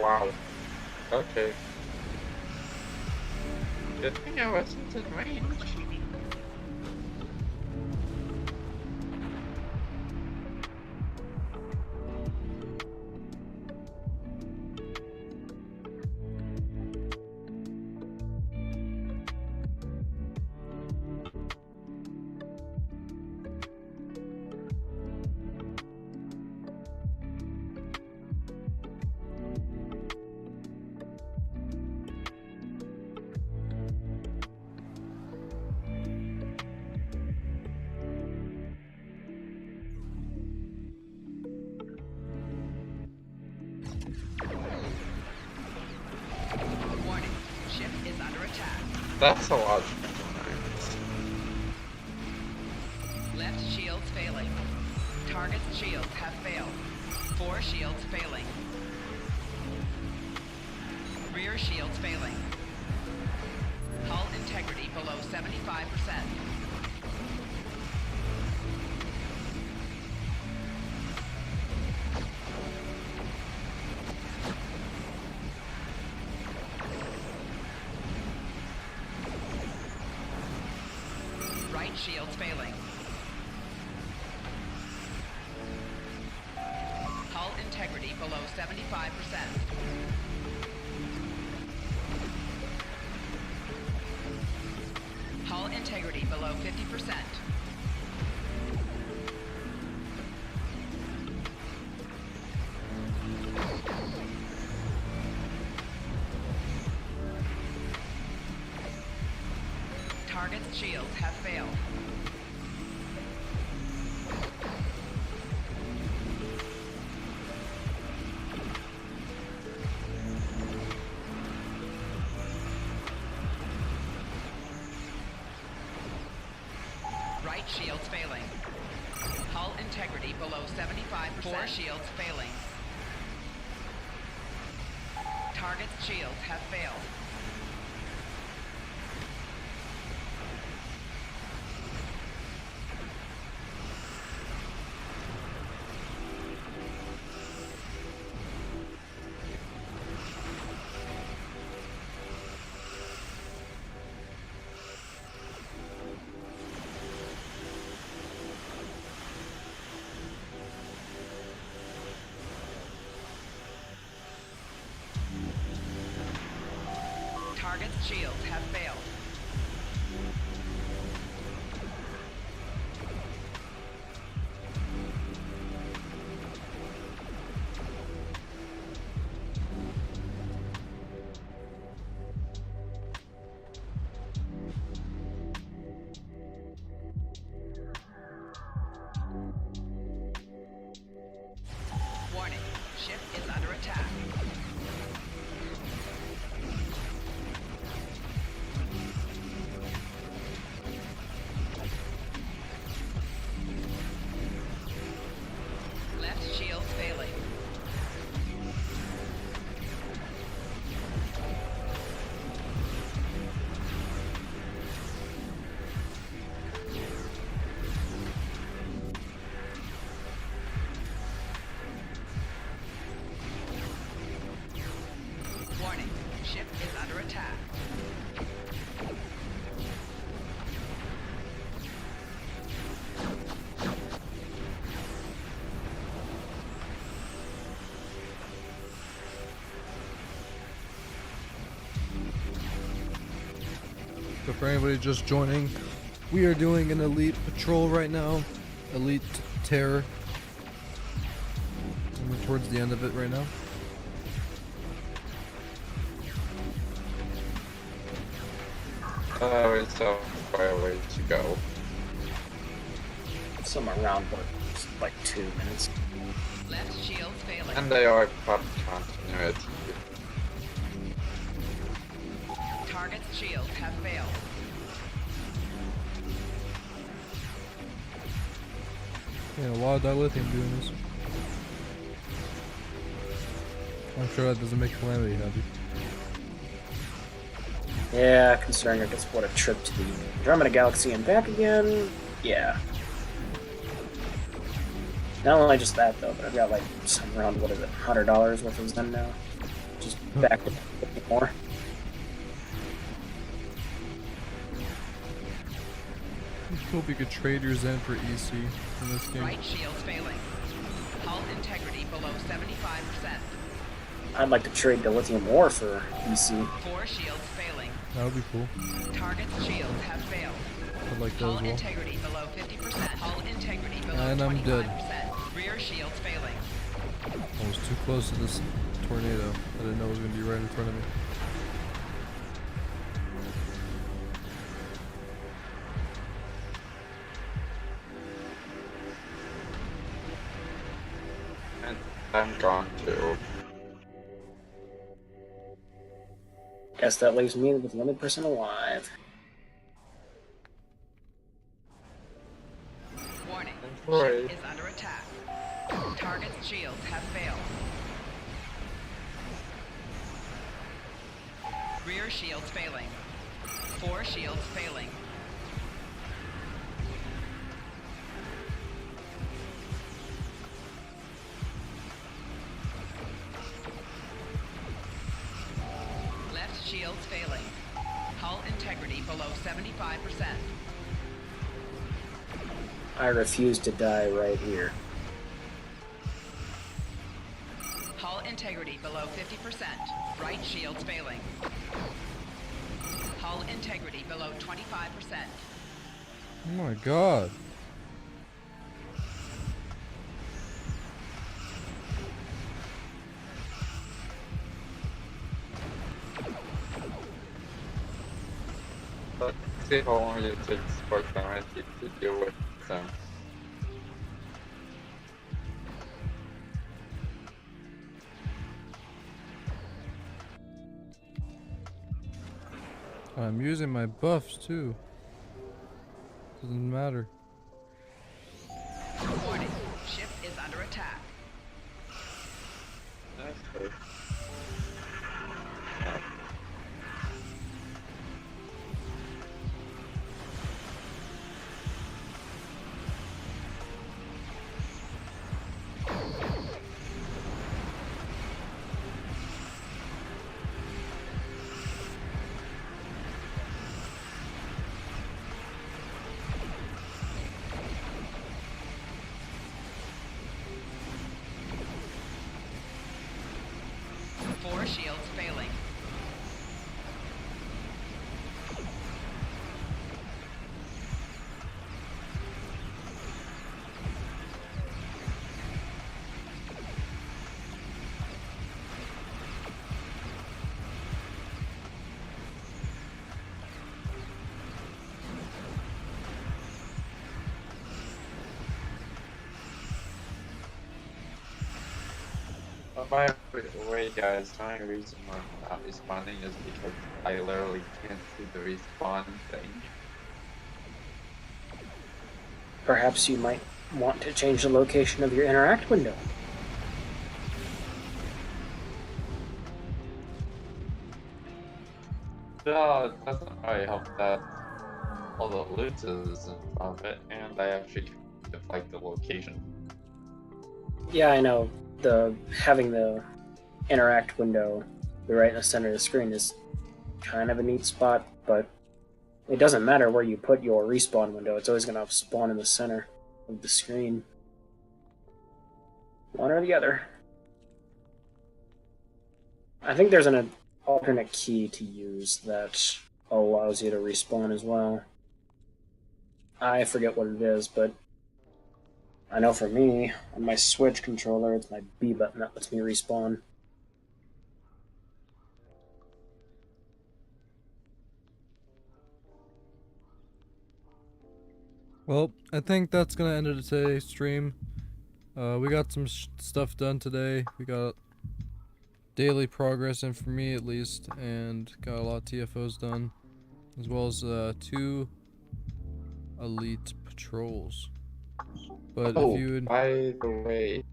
Wow. Okay. Good thing I wasn't in range. Warning. Ship is under attack. That's a lot. Left shields failing. Target's shields have failed. 4 shields failing. Rear shields failing. Hull integrity below 75%. Right shields failing. Hull integrity below 75%. Hull integrity below 50%. Target's shields have failed. Right shields failing. Hull integrity below 75%. 4 shields failing. Target's shields have failed. Target's shields have failed. Warning, ship is under attack. Left shields failing. Warning, ship is under attack. So for anybody just joining, we are doing an elite patrol right now. Elite terror. And we're towards the end of it right now. It's so far away to go. Somewhere around like 2 minutes. Left shields failing. And they are part continuity. Target's shields have failed. Yeah, a lot of dilithium doing this. I'm sure that doesn't make Calamity happy. Yeah, considering I guess what a trip to the Andromeda Galaxy and back again. Yeah. Not only just that though, but I've got like some around, what is it, $100 worth of Zen now. Just back a bit more. Hope you could trade your Zen for EC in this game. Right shields failing. Hull integrity below 75%. I'd like to trade the lithium ore for EC. 4 shields failing. That would be cool. Target's shields have failed. I'd like that Hull as well. integrity below 50%. Hull integrity below And I'm 25%. dead. Rear shields failing. I was too close to this tornado. I didn't know it was going to be right in front of me. And I'm gone too. Guess that leaves me with the only person alive. Warning. Right. Ship is under attack. Target's shields have failed. Rear shields failing. 4 shields failing. Left shields failing. Hull integrity below 75%. I refuse to die right here. Hull integrity below 50%. Right shields failing. Hull integrity below 25%. Oh my god. But see how long it takes for Serenity to deal with them. I'm using my buffs too. Doesn't matter. Warning. Ship is under attack. Okay. Four shields failing. By the way, guys, the only reason I'm not responding is because I literally can't see the respawn thing. Perhaps you might want to change the location of your interact window. No, it doesn't really help that all the loot is in front of it, and I actually like the location. Yeah, I know. Having the interact window be right in the center of the screen is kind of a neat spot, but it doesn't matter where you put your respawn window, it's always going to spawn in the center of the screen. One or the other. I think there's an alternate key to use that allows you to respawn as well. I forget what it is, but I know for me, on my Switch controller, it's my B button that lets me respawn. Well, I think that's gonna end it today's stream. We got some stuff done today. We got daily progress in for me at least, and got a lot of TFOs done, as well as 2 elite patrols. But if you would by the way,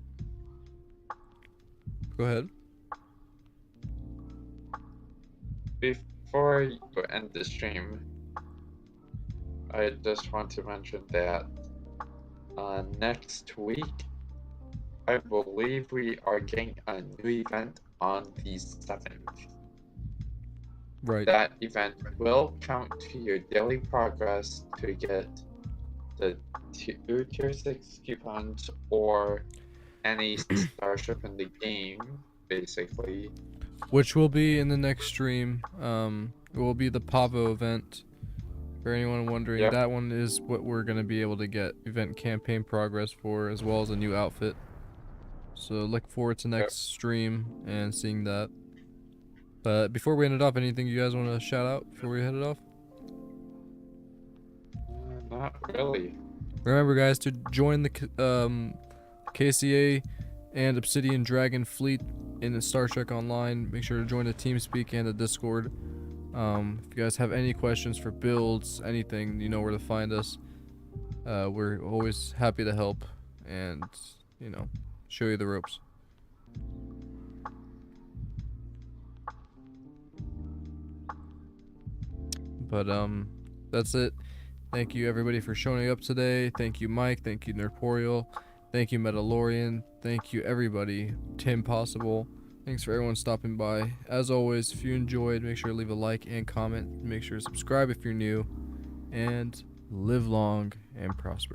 go ahead. before you end the stream, I just want to mention that next week, I believe we are getting a new event on the 7th. Right. That event will count to your daily progress to get the 2 tier 6 coupons or any starship in the game, basically. Which will be in the next stream. It will be the Pavo event. For anyone wondering, Yep. that one is what we're going to be able to get event campaign progress for, as well as a new outfit. So look forward to next stream and seeing that. But before we end it off, anything you guys want to shout out before we head it off? Not really. Remember, guys, to join the KCA and Obsidian Dragon fleet in the Star Trek Online. Make sure to join the TeamSpeak and the Discord. If you guys have any questions for builds, anything, you know where to find us. We're always happy to help and, you know, show you the ropes. But that's it. Thank you everybody for showing up today. Thank you Mike, thank you Nerporial, thank you Metalorian, thank you everybody, Tim Possible. Thanks for everyone stopping by. As always, if you enjoyed, make sure to leave a like and comment. Make sure to subscribe if you're new, and live long and prosper.